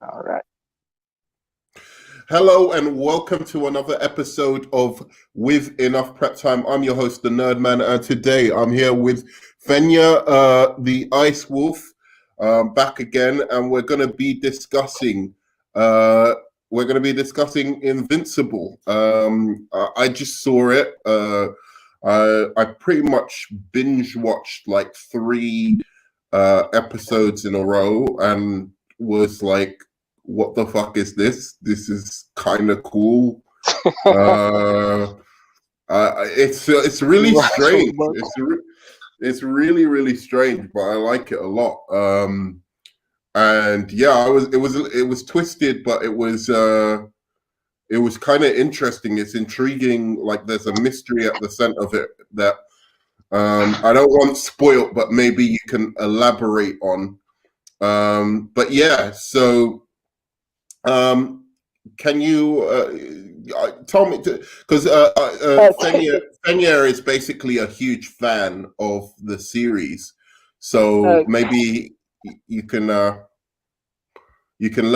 All right. Hello and welcome to another episode of With Enough Prep Time. I'm your host, the Nerd Man, and today I'm here with Fenya, the Ice Wolf, back again, and we're going to be discussing. Invincible. I just saw it. I pretty much binge watched like three episodes in a row, and was like, what the fuck is this? This is kind of cool. It's really strange. It's really strange, but I like it a lot. And yeah, it was twisted, but it was kind of interesting. It's intriguing. Like there's a mystery at the center of it that I don't want spoiled, but maybe you can elaborate on. But yeah, so can you tell me, because Fenya is basically a huge fan of the series, so maybe you can let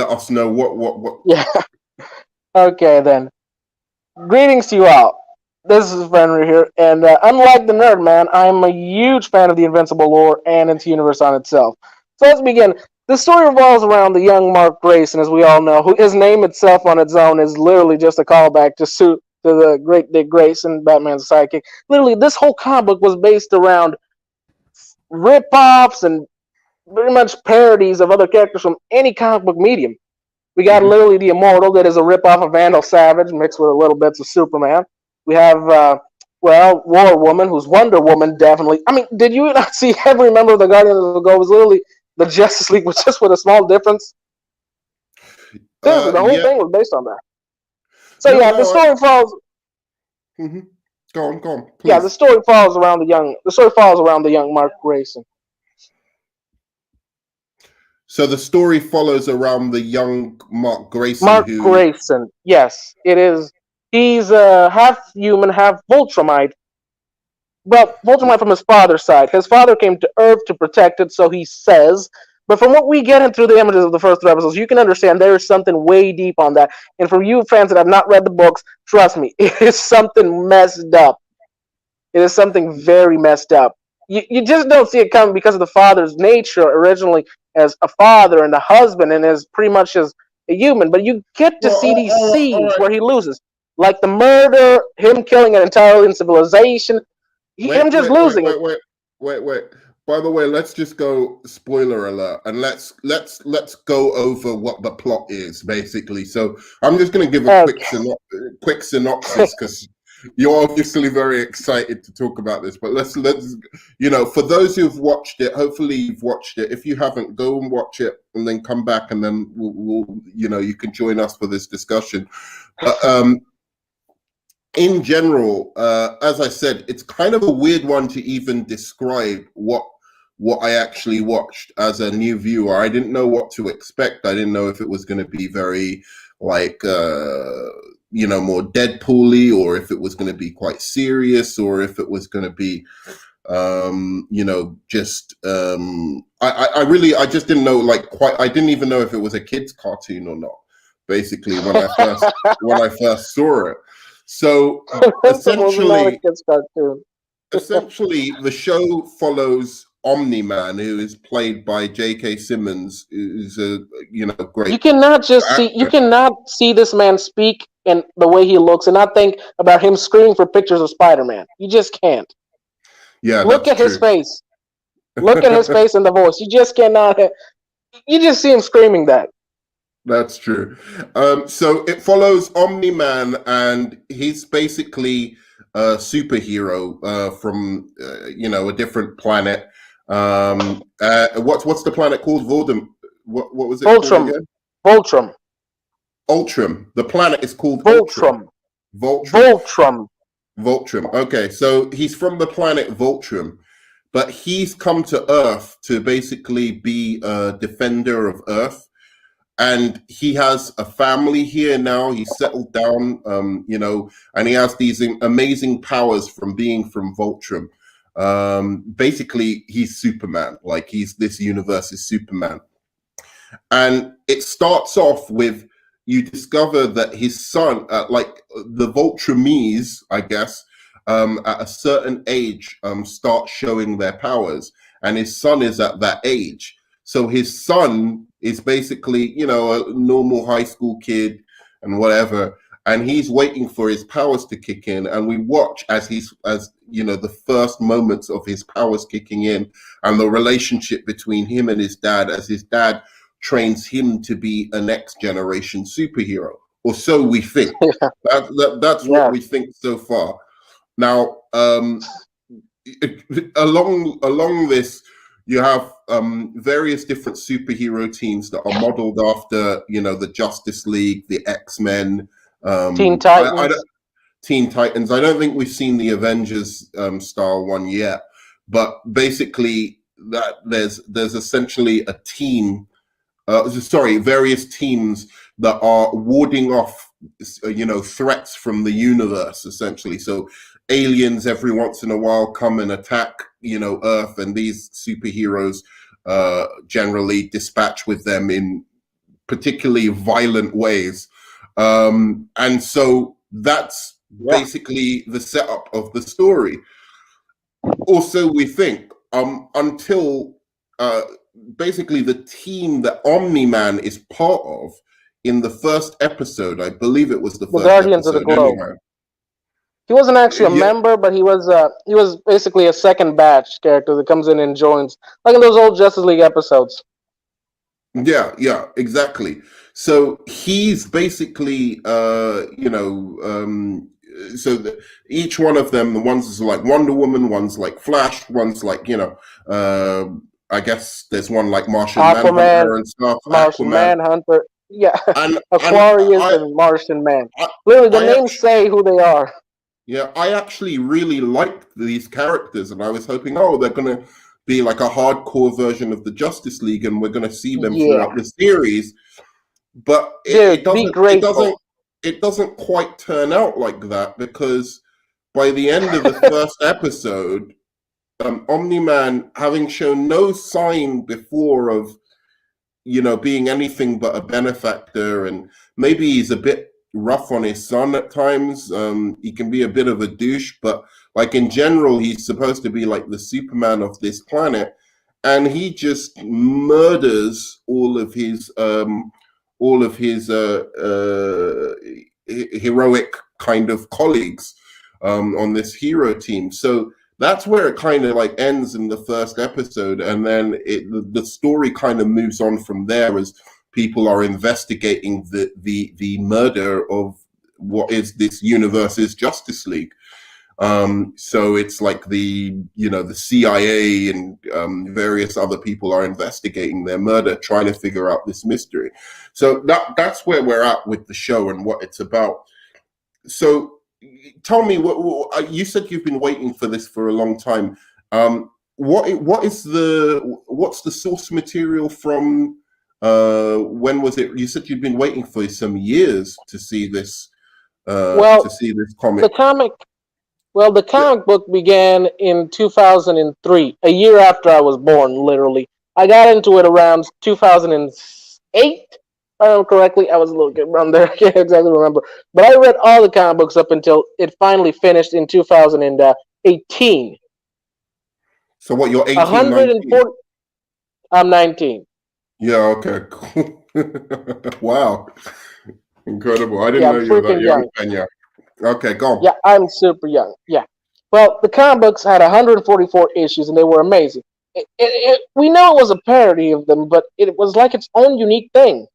us know what. Yeah. Okay then. Greetings to you all. This is Fenrir here, and unlike the Nerd Man, I'm a huge fan of the Invincible lore and its universe on itself. So let's begin. The story revolves around the young Mark Grayson, as we all know, who his name itself on its own is literally just a callback to the great Dick Grayson, Batman's sidekick. Literally, this whole comic book was based around rip-offs and pretty much parodies of other characters from any comic book medium. We got literally the Immortal, that is a rip-off of Vandal Savage mixed with a little bits of Superman. We have, War Woman, who's Wonder Woman, definitely. I mean, did you not see every member of the Guardians of the Galaxy was literally the Justice League, was just with a small difference? Seriously, the whole thing was based on that. So the story follows. Go on, please. Yeah, the story follows around the young Mark Grayson. So the story follows around the young Mark Grayson. Grayson, yes, it is. He's half human, half Voltrumite. Well, Voltrumite from his father's side. His father came to Earth to protect it, so he says. But from what we get in through the images of the first three episodes, you can understand there is something way deep on that. And for you fans that have not read the books, trust me, it is something messed up. It is something very messed up. You just don't see it coming because of the father's nature originally as a father and a husband and as pretty much as a human. But you get to see these scenes where he loses. Like the murder, him killing an entire alien civilization, losing it. Wait. By the way, let's just go spoiler alert, and let's go over what the plot is basically. So I'm just going to give a quick synopsis because you're obviously very excited to talk about this. But let's for those who've watched it, hopefully you've watched it. If you haven't, go and watch it, and then come back, and then we'll you can join us for this discussion. But in general, as I said, it's kind of a weird one to even describe what I actually watched as a new viewer. I didn't know what to expect. I didn't know if it was going to be very like more Deadpool-y, or if it was going to be quite serious, or if it was going to be I just didn't know, I didn't even know if it was a kid's cartoon or not, basically, when I first saw it. So essentially the show follows Omni-Man, who is played by J.K. Simmons, who's a great. You cannot see this man speak and the way he looks and not think about him screaming for pictures of Spider-Man. You just can't. Yeah, look at his face. Look at his face and the voice. You just cannot. You just see him screaming that. That's true. So it follows Omni-Man, and he's basically a superhero from a different planet. What's the planet called? What was it called again? Ultram. The planet is called Voltrum. Voltrum. Okay, so he's from the planet Voltrum, but he's come to Earth to basically be a defender of Earth. And he has a family here now. He's settled down, and he has these amazing powers from being from Voltrum. Basically, he's Superman. Like, he's this universe's Superman. And it starts off with you discover that his son, like the Voltramese, I guess, at a certain age, start showing their powers, and his son is at that age. So his son is basically, a normal high school kid and whatever, and he's waiting for his powers to kick in, and we watch as the first moments of his powers kicking in, and the relationship between him and his dad, as his dad trains him to be a next generation superhero, or so we think. That's what Yeah. we think so far. Now, along this, you have various different superhero teams that are modeled after, the Justice League, the X-Men, Teen I Titans. don't, Teen Titans. I don't think we've seen the Avengers style one yet, but basically that there's essentially a team. Various teams that are warding off, threats from the universe, essentially. So aliens every once in a while come and attack, Earth, and these superheroes generally dispatch with them in particularly violent ways. And so that's Yeah. basically the setup of the story. Also, we think until basically the team that Omni-Man is part of in the first episode, I believe it was the The first Guardians of the episode Globe. anyway. He wasn't actually a Yeah, member, but he was basically a second batch character that comes in and joins, like in those old Justice League episodes. yeah, exactly. So he's basically, so each one of them, the ones is like Wonder Woman, one's like Flash, one's like, I guess there's one like Martian Aquaman, Manhunter and stuff, Martian Aquaman, Manhunter. Yeah, and Aquarius and Martian Man. I, Literally, the I names actually, say who they are. yeah, I actually really liked these characters, and I was hoping, oh, they're gonna be like a hardcore version of the Justice League, and we're gonna see them Yeah, throughout the series. But dude, be grateful. it doesn't quite turn out like that, because by the end of the first episode, Omni-Man, having shown no sign before of being anything but a benefactor, and maybe he's a bit rough on his son at times. He can be a bit of a douche, but like in general, he's supposed to be like the Superman of this planet, and he just murders all of his heroic kind of colleagues on this hero team. So that's where it kind of like ends in the first episode, and then the story kind of moves on from there as people are investigating the murder of what is this universe's Justice League. So it's like the CIA and various other people are investigating their murder, trying to figure out this mystery. So that's where we're at with the show and what it's about. So tell me, what you said you've been waiting for this for a long time. What's the source material from? When was it? You said you'd been waiting for some years to see this Well, comic. the comic. Well, the Yeah. comic book began in 2003, a year after I was born. Literally, I got into it around 2008. If I remember correctly, I was a little bit around there. I can't exactly remember, but I read all the comic books up until it finally finished in 2018. So what, you're 18, 19? 140. I'm 19. Yeah, okay, cool. Wow. Incredible. I didn't Yeah, know I'm you were that freaking young, young. Kenya. Okay, go on. Yeah, I'm super young. Yeah. Well, the comic books had 144 issues, and they were amazing. We know it was a parody of them, but it was like its own unique thing.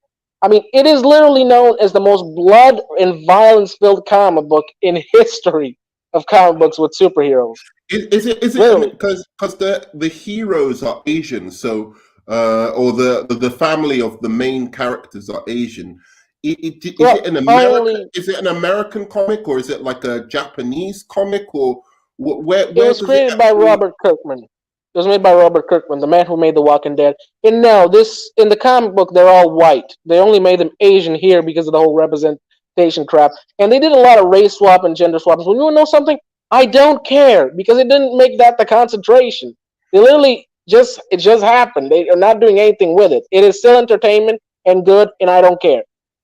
I mean, it is literally known as the most blood and violence-filled comic book in history of comic books with superheroes. Is it Literally, because the heroes are Asian, so or the family of the main characters are Asian. Is it well, an American? only Is it an American comic, or is it like a Japanese comic, or it where was does it created by actually? Robert Kirkman. It was made by Robert Kirkman, the man who made The Walking Dead. And no, this in the comic book they're all white. They only made them Asian here because of the whole representation crap. And they did a lot of race swap and gender swaps. Well, you want to know something? I don't care because it didn't make that the concentration. They literally It just happened. They are not doing anything with it. It is still entertainment and good, and I don't care.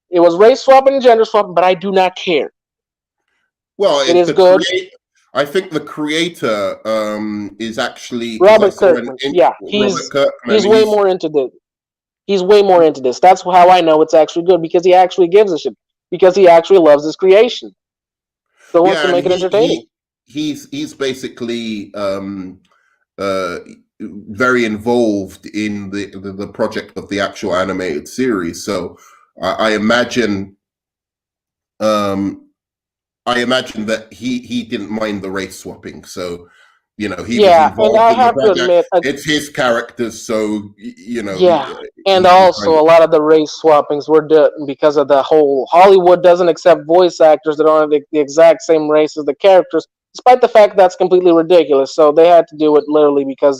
It was race swapping and gender swapping, but I do not care. Well, It is the good. create. I think the creator is actually, because I Robert saw Kirkman, yeah, Robert Kirkman. he's way more into this. He's way more into this. That's how I know it's actually good, because he actually gives a shit, because he actually loves his creation. So wants to Yeah, and make it entertaining. he's basically uh, very involved in the project of the actual animated series. So I imagine um, I imagine that he didn't mind the race swapping. So he was Yeah, and involved I in the have to project. admit, It's his characters, so yeah, and he kind also of. a lot of the race swappings were done because of the whole Hollywood doesn't accept voice actors that don't have the exact same race as the characters, despite the fact that's completely ridiculous. So they had to do it literally because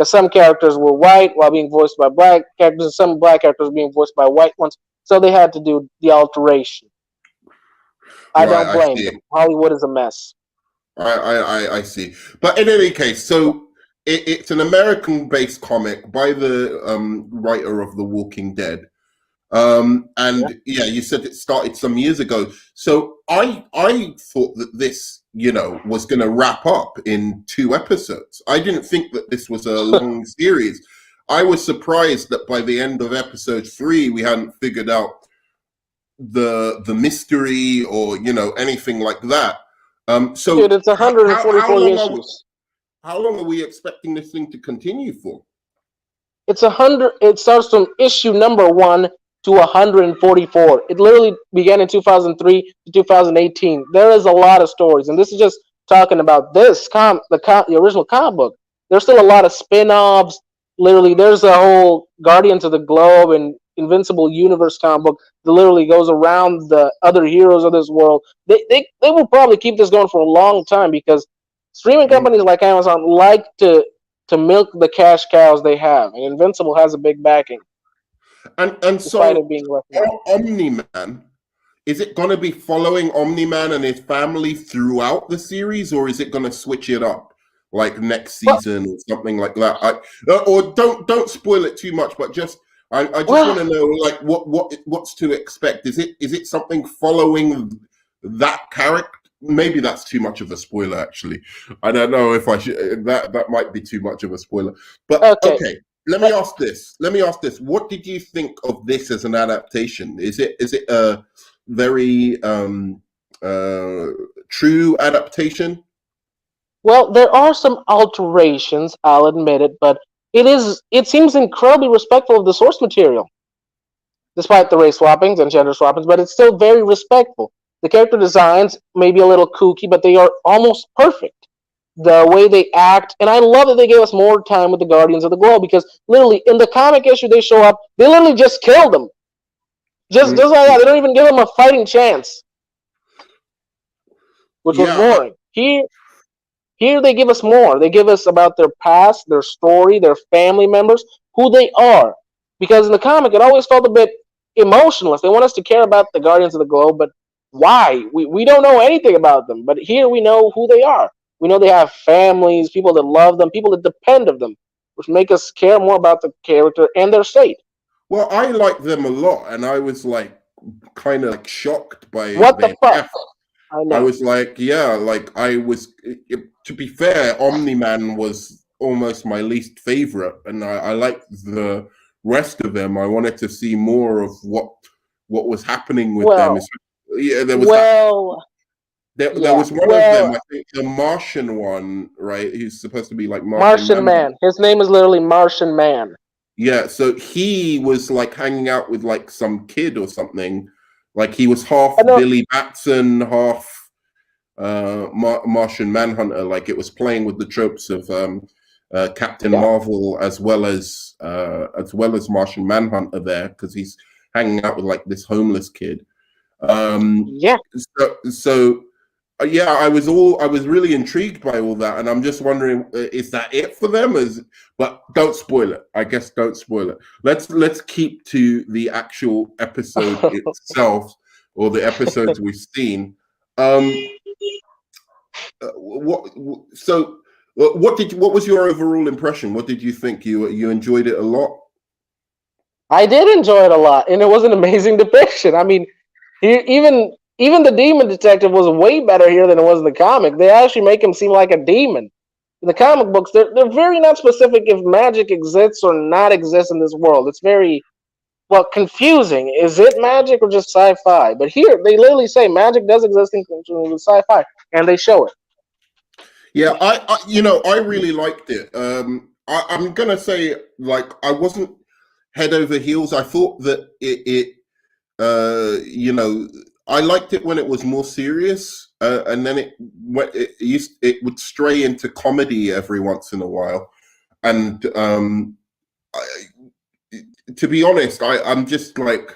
some characters were white while being voiced by black characters, and some black characters being voiced by white ones. So they had to do the alteration. I Right, don't I blame see. them. Hollywood is a mess. I see. But in any case, so it's an American-based comic by the writer of The Walking Dead. Yeah. And yeah, you said it started some years ago. So I thought that this, was going to wrap up in 2 episodes. I didn't think that this was a long series. I was surprised that by the end of episode 3, we hadn't figured out the mystery or anything like that. Dude, So it's how 144 long issues. are we expecting this thing to continue for? It's 100. It starts from issue number 1 to 144. It literally began in 2003 to 2018. There is a lot of stories, and this is just talking about the original comic book. There's still a lot of spin-offs. Literally, there's a whole Guardians of the Globe and Invincible Universe comic book that literally goes around the other heroes of this world. They will probably keep this going for a long time, because streaming companies like Amazon like to milk the cash cows they have, and Invincible has a big backing, And despite it so being less money. Omni-Man, is it going to be following Omni-Man and his family throughout the series, or is it going to switch it up like next Well, season or something like that? Or don't spoil it too much, but I just want well, to know like what's to expect. Is it something following that character? Maybe that's too much of a spoiler. Actually, I don't know if I should. That might be too much of a spoiler. But okay. okay, let me ask this. What did you think of this as an adaptation? Is it a very true adaptation? Well, there are some alterations, I'll admit it, but it seems incredibly respectful of the source material, despite the race swappings and gender swappings. But it's still very respectful. The character designs may be a little kooky, but they are almost perfect. The way they act, and I love that they gave us more time with the Guardians of the Globe, because literally in the comic issue they show up, they literally just kill them. Just Mm, like that. They don't even give them a fighting chance, which was yeah, boring. Here they give us more. They give us about their past, their story, their family members, who they are. Because in the comic, it always felt a bit emotionless. They want us to care about the Guardians of the Globe, but why? We don't know anything about them. But here we know who they are. We know they have families, people that love them, people that depend of them, which make us care more about the character and their state. well, I like them a lot, and I was like kind of like shocked by What the their fuck? death. I I know. was like, yeah, like I was. To be fair, Omni Man was almost my least favorite, and I liked the rest of them. I wanted to see more of what was happening with them. Well, Yeah, there was that. well, There yeah. was one of them, Well, I think, the Martian one, right? He's supposed to be like Martian Martian Man. Man. His name is literally Martian Man. Yeah, so he was like hanging out with like some kid or something. Like he was half I know. Billy Batson, half Martian Manhunter. Like it was playing with the tropes of Captain Yeah. Marvel as well as Martian Manhunter there, because he's hanging out with like this homeless kid. Um, Yeah. so yeah, I was really intrigued by all that, and I'm just wondering, is that it for them? But don't spoil it. I guess don't spoil it. Let's keep to the actual episode itself, or the episodes we've seen. What? So What was your overall impression? What did you think? You enjoyed it a lot? I did enjoy it a lot, and it was an amazing depiction. I mean, even the demon detective was way better here than it was in the comic. They actually make him seem like a demon. In the comic books, they're very not specific if magic exists or not exists in this world. It's very confusing. Is it magic or just sci-fi? But here they literally say magic does exist in sci-fi, and they show it. Yeah, I really liked it. I'm gonna say, like, I wasn't head over heels. I thought that I liked it when it was more serious, and then it would stray into comedy every once in a while. And to be honest, I'm just like,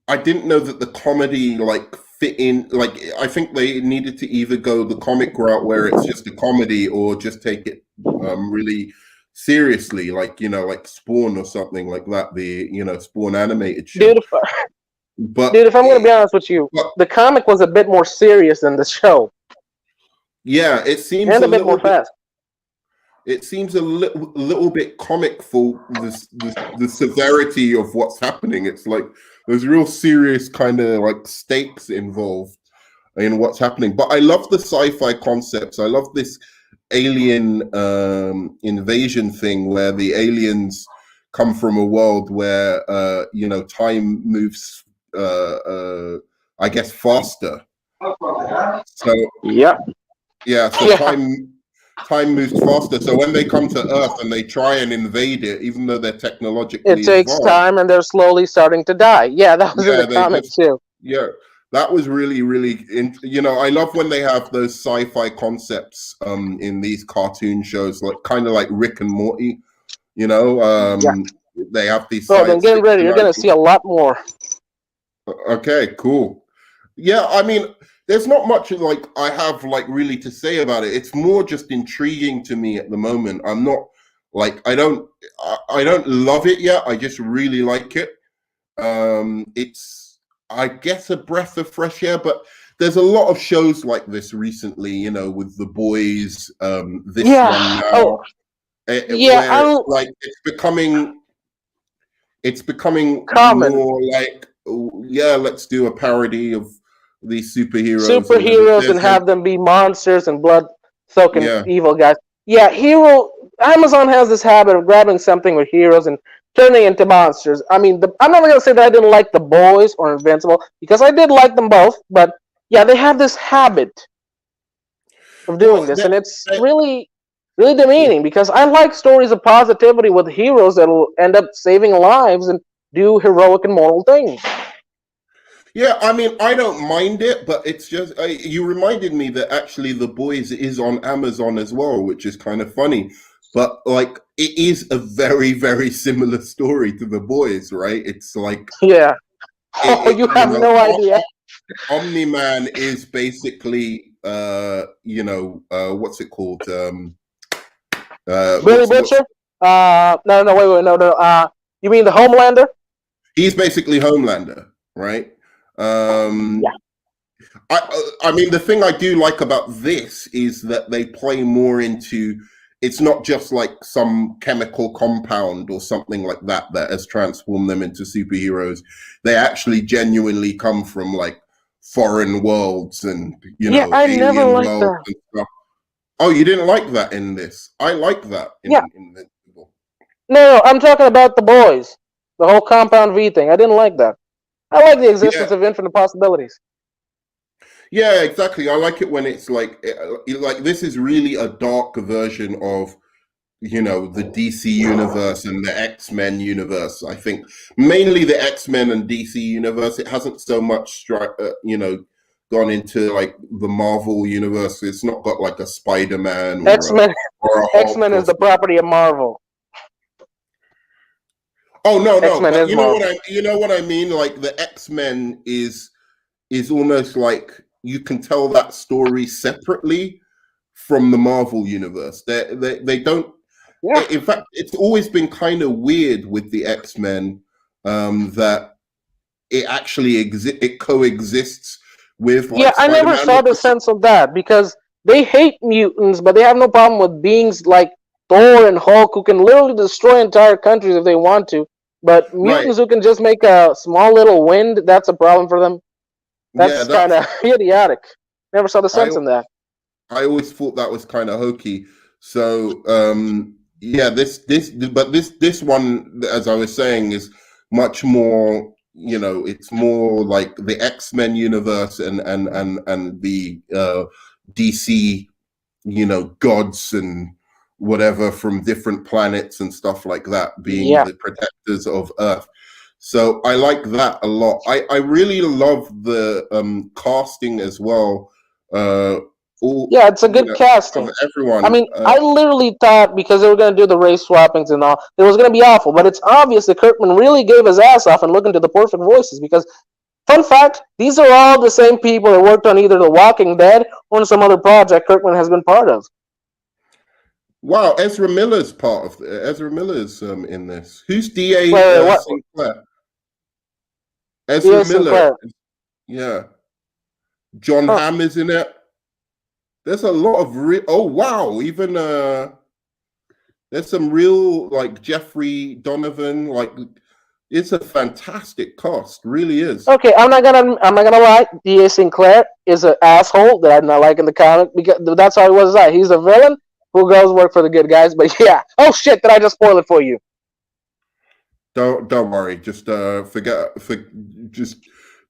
I didn't know that the comedy like fit in. Like, I think they needed to either go the comic route where it's just a comedy, or just take it really seriously, like like Spawn or something like that. The Spawn animated show. Dude, But if I'm going to be honest with you, the comic was a bit more serious than the show. Yeah, it seems and a bit more fast. It seems a little bit comic for the severity of what's happening. It's like there's real serious kind of like stakes involved in what's happening. But I love the sci-fi concepts. I love this alien invasion thing where the aliens come from a world where time moves I guess faster. So yeah, so time moves faster. So when they come to Earth and they try and invade it, even though they're technologically it takes advanced, time and they're slowly starting to die. Yeah, that was in the comic too. Yeah, that was really, really. I love when they have those sci-fi concepts in these cartoon shows, like kind of like Rick and Morty. They have these. So then get ready. You're going to see a lot more. Okay, cool. Yeah, I mean, there's not much like I have like really to say about it. It's more just intriguing to me at the moment. I'm not like I don't love it yet. I just really like it. It's I guess a breath of fresh air, but there's a lot of shows like this recently. With The Boys, this one now. Where like it's becoming common. more like, let's do a parody of these superheroes and have them be monsters and blood-soaking evil guys. Yeah, Amazon has this habit of grabbing something with heroes and turning into monsters. I mean, I'm not going to say that I didn't like The Boys or Invincible, because I did like them both, but yeah, they have this habit of doing this, and it's really, really demeaning, because I like stories of positivity with heroes that will end up saving lives and do heroic and moral things. Yeah, I mean, I don't mind it, but it's just you reminded me that actually The Boys is on Amazon as well, which is kind of funny. But like, it is a very, very similar story to The Boys, right? It's like, yeah, you have no idea. Omni-Man is basically, what's it called? Billy Butcher? No, wait, you mean the Homelander? He's basically Homelander, right? Yeah. I mean, the thing I do like about this is that they play more into, it's not just like some chemical compound or something like that has transformed them into superheroes. They actually genuinely come from like foreign worlds and I alien never liked worlds that. and stuff. Oh, you didn't like that in this? I like that in Invincible. No, I'm talking about The Boys. The whole Compound V thing. I didn't like that. I like the existence of infinite possibilities. Yeah, exactly. I like it when it's like this is really a dark version of the DC universe and the X-Men universe. I think mainly the X-Men and DC universe. It hasn't so much gone into like the Marvel universe. It's not got like a Spider-Man or X-Men. X-Men is the property of Marvel. Oh no, but you know what I mean? Like the X-Men is almost like you can tell that story separately from the Marvel universe. They don't. Yeah. In fact, it's always been kind of weird with the X-Men that it actually it coexists with. Like, I never saw the sense of that, because they hate mutants, but they have no problem with beings like Thor and Hulk who can literally destroy entire countries if they want to. But Right. mutants who can just make a small little wind, that's a problem for them. Yeah, That's kind of idiotic. Never saw the I sense in that. I always thought that was kind of hokey. So yeah, this one, as I was saying, is much more. It's more like the X-Men universe and the DC, gods and whatever from different planets and stuff like that being Yeah. the protectors of Earth. So I like that a lot. I really love the casting as well. All Yeah, it's a good of casting. I everyone. mean, I literally thought because they were going to do the race swappings and all, it was going to be awful. But it's obvious that Kirkman really gave his ass off and looking to the perfect voices. Because, fun fact, these are all the same people that worked on either The Walking Dead or some other project Kirkman has been part of. Wow, Ezra Miller's part of Ezra Miller's in this. Who's Wait, D.A. wait, what? Sinclair? Ezra D.A. Miller. Sinclair. Yeah. John Huh. Hamm is in it. There's a lot of oh wow, even there's some real like Jeffrey Donovan, like it's a fantastic cast, really is. Okay, I'm not gonna lie. D.A. Sinclair is an asshole that I not like in the comic because that's how he was. He's a villain who goes work for the good guys. But yeah, oh shit, did I just spoil it for you? Don't worry, just just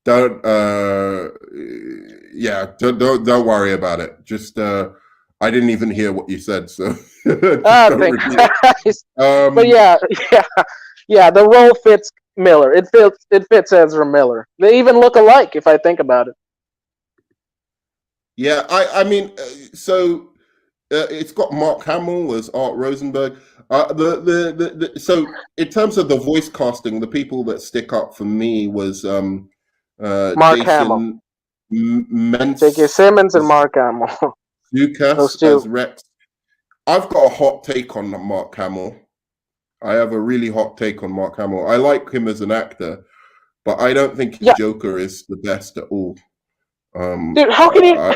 don't yeah, don't worry about it. Just I didn't even hear what you said, so just Ah, don't thank repeat it. Christ. But yeah, yeah, yeah. The role fits Miller. It fits Ezra Miller. They even look alike if I think about it. Yeah, I mean, so it's got Mark Hamill as Art Rosenberg. So in terms of the voice casting, the people that stick up for me was Mark Hamill, Jason J.K. Simmons, and Mark Hamill. Those Lucas two. as Rex. I've got a hot take on Mark Hamill. I have a really hot take on Mark Hamill. I like him as an actor, but I don't think his Yeah, Joker is the best at all. dude. How can you?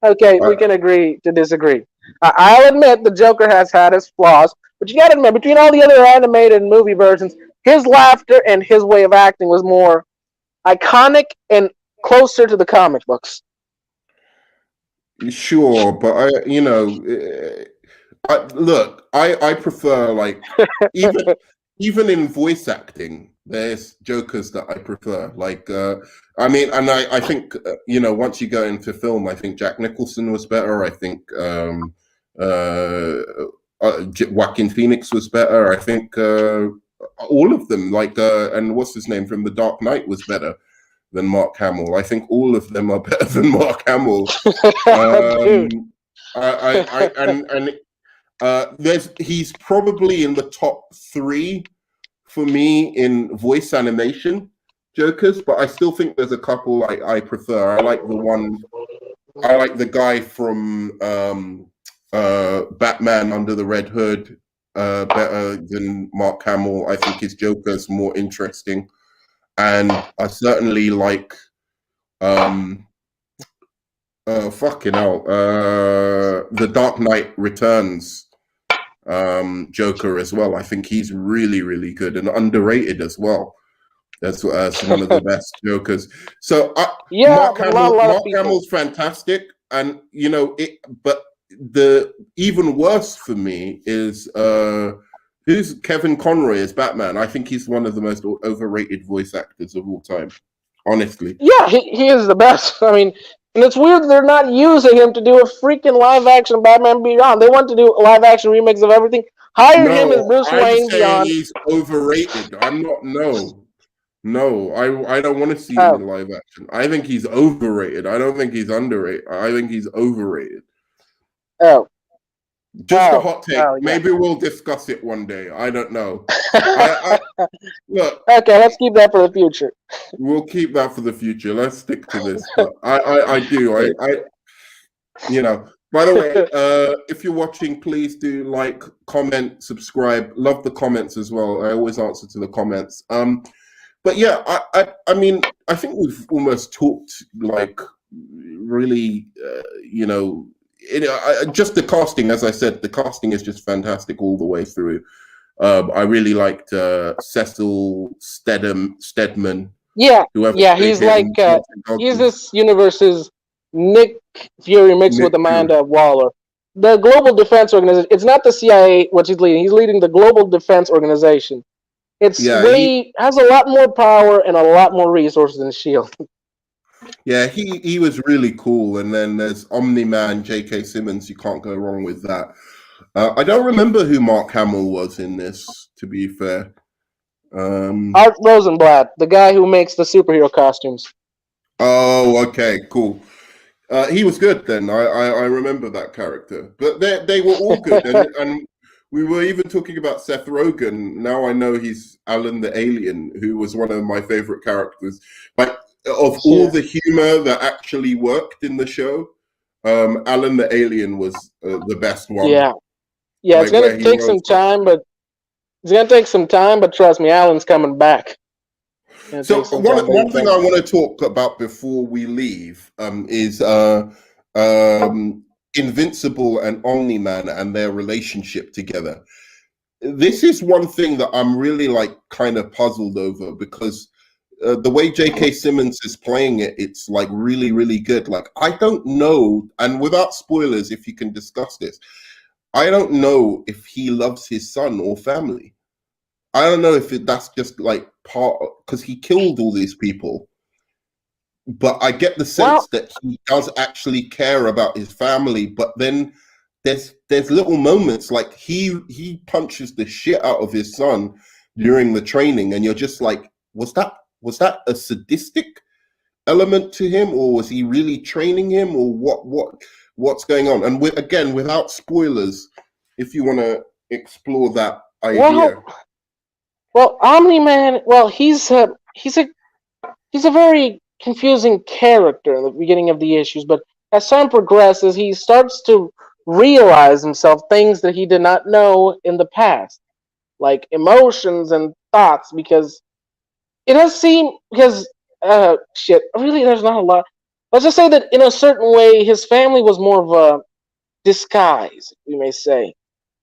Okay, we I, can agree to disagree. I'll admit the Joker has had his flaws, but you gotta admit, between all the other animated movie versions, his laughter and his way of acting was more iconic and closer to the comic books. Sure, but I prefer like even even in voice acting, there's Jokers that I prefer. Like, I mean, and I think once you go into film, I think Jack Nicholson was better. I think Joaquin Phoenix was better. I think all of them, like, and what's his name from The Dark Knight was better than Mark Hamill. I think all of them are better than Mark Hamill. Dude. He's probably in the top 3 for me in voice animation Jokers, but I still think there's a couple I prefer. I like the guy from Batman Under the Red Hood better than Mark Hamill. I think his Joker's more interesting. And I certainly like fucking hell. The Dark Knight Returns Joker as well. I think he's really, really good and underrated as well. That's one of the best Jokers. So Yeah, but not a lot of Mark people. Hamill's fantastic, and it. But the even worse for me is who's Kevin Conroy as Batman. I think he's one of the most overrated voice actors of all time. Honestly. Yeah, he is the best. I mean, and it's weird they're not using him to do a freaking live action Batman Beyond. They want to do live action remakes of everything. Hire him as No, Bruce I'm Wayne saying Beyond. he's overrated. I'm not. No, I don't want to see him Oh, in live action. I think he's overrated. I don't think he's underrated. I think he's overrated. oh, Just a hot take. yeah. Maybe we'll discuss it one day. I don't know. I look. Okay, let's keep that for the future. We'll keep that for the future. Let's stick to this. But I do. By the way, if you're watching, please do like, comment, subscribe. Love the comments as well. I always answer to the comments. But yeah, I mean, I think we've almost talked like really, just the casting, as I said, the casting is just fantastic all the way through. I really liked Cecil Stedman. Yeah, Whoever yeah, played he's like him, Martin he's Goggins, this universe's Nick Fury mixed Nick with Fury. Amanda Waller. The Global Defense Organization. It's not the CIA, which he's leading. He's leading the Global Defense Organization. It's Yeah, way has a lot more power and a lot more resources than Shield. he was really cool. And then there's Omni Man, J.K. Simmons. You can't go wrong with that. I don't remember who Mark Hamill was in this, to be fair. Art Rosenblatt, the guy who makes the superhero costumes. Oh, okay, cool. He was good then. I remember that character, but they were all good, and we were even talking about Seth Rogen. Now I know he's Alan the Alien, who was one of my favorite characters. Like of all the humor that actually worked in the show, Alan the Alien was the best one. Yeah, like it's gonna take some time, but trust me, Alan's coming back. So one thing I want to talk about before we leave is Invincible and Omni-Man and their relationship together. This is one thing that I'm really like kind of puzzled over, because the way J.K. Simmons is playing it, it's like really, really good. Like, I don't know, and without spoilers, if you can discuss this, I don't know if he loves his son or family. I don't know if that's just like part, because he killed all these people, but I get the sense that he does actually care about his family. But then there's little moments like he punches the shit out of his son during the training, and you're just like, was that a sadistic element to him, or was he really training him, or what's going on? And again, without spoilers, if you want to explore that idea. Well, Omni-Man. Well, he's a very confusing character in the beginning of the issues, but as time progresses, he starts to realize himself things that he did not know in the past, like emotions and thoughts. Because it does seem really, there's not a lot. Let's just say that in a certain way, his family was more of a disguise, we may say.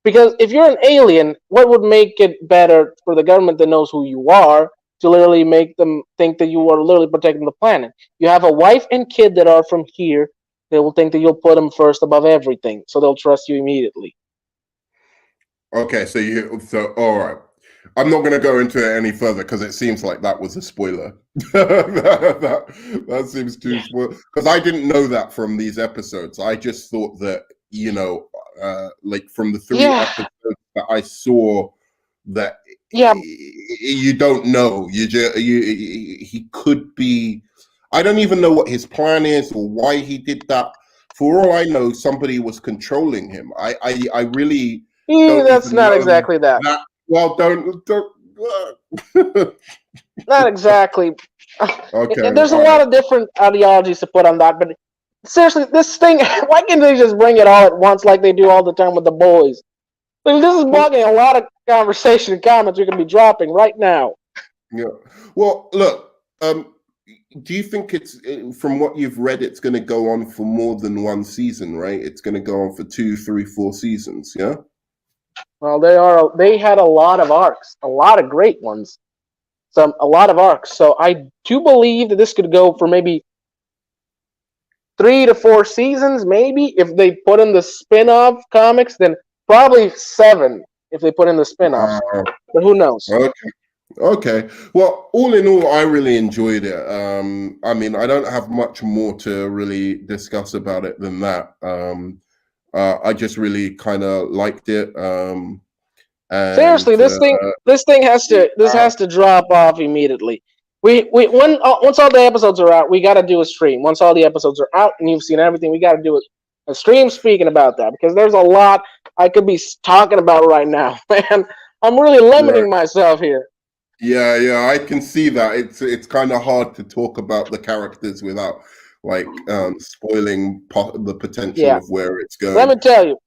Because if you're an alien, what would make it better for the government that knows who you are to literally make them think that you are literally protecting the planet? You have a wife and kid that are from here. They will think that you'll put them first above everything, so they'll trust you immediately. Okay, so all right. I'm not going to go into it any further because it seems like that was a spoiler. that seems too spoiler, because I didn't know that from these episodes. I just thought that, like from the 3 episodes that I saw, that you don't know. He could be. I don't even know what his plan is or why he did that. For all I know, somebody was controlling him. I really. That's not exactly that. Well, don't. Not exactly. Okay. There's a lot of different ideologies to put on that, but seriously, this thing, why can't they just bring it all at once like they do all the time with the boys? Like, this is blocking a lot of conversation and comments we can be dropping right now. Yeah. Well, look, do you think from what you've read, it's going to go on for more than one season, right? It's going to go on for 2, 3, 4 seasons, yeah? Well, they had a lot of arcs, a lot of great ones, a lot of arcs. So I do believe that this could go for maybe 3 to 4 seasons, maybe. If they put in the spin-off comics, then probably 7 if they put in the spin-offs. But who knows? Okay. Well, all in all, I really enjoyed it. I mean, I don't have much more to really discuss about it than that. I just really kind of liked it. And, seriously, this thing has to drop off immediately. Once all the episodes are out, we got to do a stream. Once all the episodes are out and you've seen everything, we got to do a stream speaking about that, because there's a lot I could be talking about right now, man. I'm really limiting myself here. Yeah, I can see that. It's kind of hard to talk about the characters without like spoiling the potential of where it's going. Let me tell you,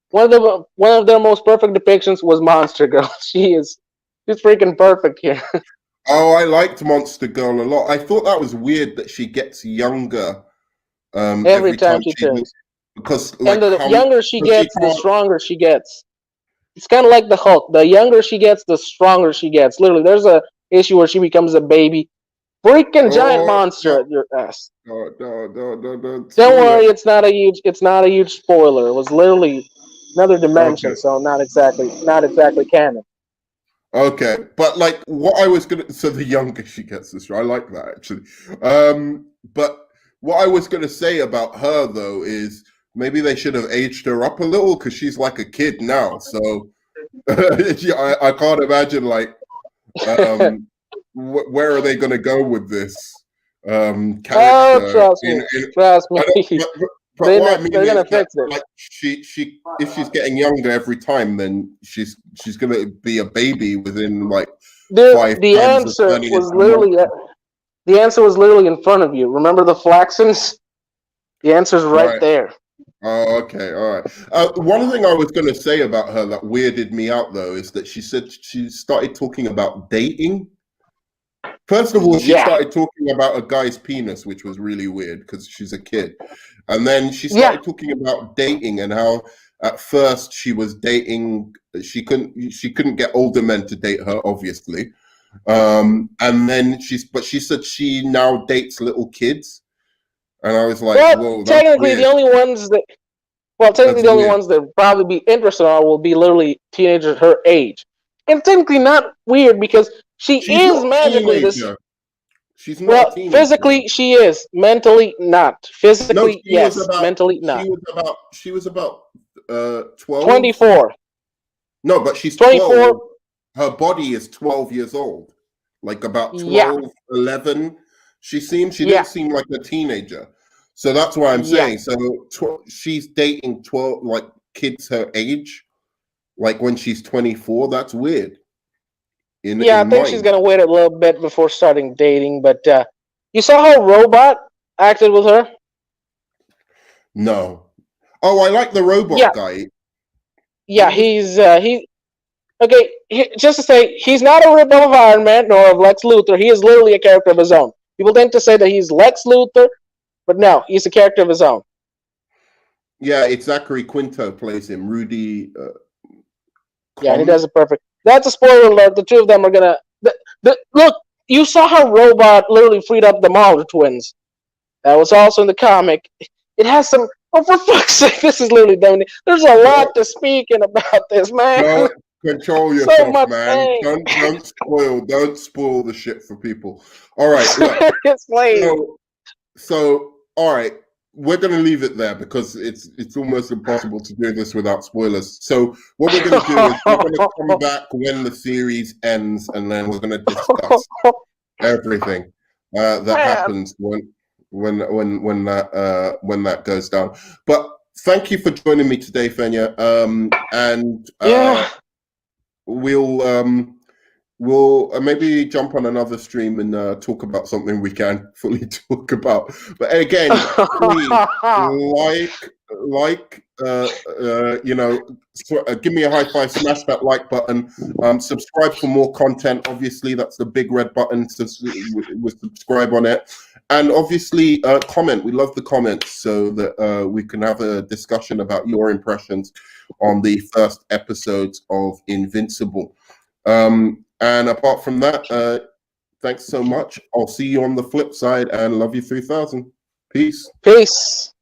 one of their most perfect depictions was Monster Girl. She's freaking perfect here. Oh, I liked Monster Girl a lot. I thought that was weird that she gets younger every time she turns. Because And like the how younger she because she gets, the can't. stronger she gets. It's kind of like the Hulk. The younger she gets, the stronger she gets. Literally, there's a issue where she becomes a baby, freaking giant Oh monster at your ass. don't Don't spoil worry, it. it's not a huge spoiler. It was literally another dimension, Okay. so not exactly canon. Okay, but like what I was gonna, so the younger she gets this, I like that actually. But what I was gonna say about her though is maybe they should have aged her up a little because she's like a kid now. So I can't imagine like where are they gonna go with this Oh, character? trust me, trust me. I don't, but they're what not, I mean they're is gonna that fix it. like she if she's getting younger every time, then she's gonna be a baby within like Dude, 5 times of turning into a monster. the answer was literally in front of you. Remember the Flaxons? The answer's right Right. there. Oh, okay. All right. One thing I was going to say about her that weirded me out though is that she said she started talking about dating. First of all, she Yeah, started talking about a guy's penis, which was really weird because she's a kid. And then she yeah, started talking about dating and how at first she was dating she couldn't get older men to date her, obviously. And then she said she now dates little kids. And I was like, But whoa, that's technically, weird. technically That's the only weird. ones that would probably be interested in her will be literally teenagers her age. And technically not weird because she She's is not a magically this. teenager. She's not a Well, teenager. physically she is, mentally not. No, Physically, yes, mentally not. she was about 12. 24. No, but she's 24, 12. Her body is 12 years old. Like about yeah, 12, 11. She yeah, didn't seem like a teenager. So that's why I'm yeah. saying. So she's dating 12, like kids her age, like when she's 24. That's weird Yeah, I in think she's mind. gonna wait a little bit before starting dating, but you saw how Robot acted with her? No. Oh, I like the Yeah, robot guy. yeah, He was okay, just to say, he's not a rip of Iron Man nor of Lex Luthor. He is literally a character of his own. People tend to say that he's Lex Luthor, but no, he's a character of his own. Yeah, it's Zachary Quinto plays him. Rudy Yeah, and he Com. does it perfect. That's a spoiler alert. The two of them are gonna. Look, you saw how Robot literally freed up the Mahler twins. That was also in the comic. It has some. Oh, for fuck's sake, this is literally done. There's a lot to speaking about this, man. Don't control So yourself, much man. saying. Don't spoil the shit for people. All right, look. Seriously. So all right, we're gonna leave it there because it's almost impossible to do this without spoilers. So what we're gonna do is we're gonna come back when the series ends, and then we're gonna discuss everything that Man. happens when that goes down. But thank you for joining me today, Fenya. And Yeah. we'll maybe jump on another stream and talk about something we can fully talk about. But again, please give me a high five, smash that like button, subscribe for more content. Obviously, that's the big red button with subscribe on it. And obviously, comment. We love the comments so that we can have a discussion about your impressions on the first episodes of Invincible. And apart from that, thanks so much. I'll see you on the flip side and love you 3000. Peace. Peace.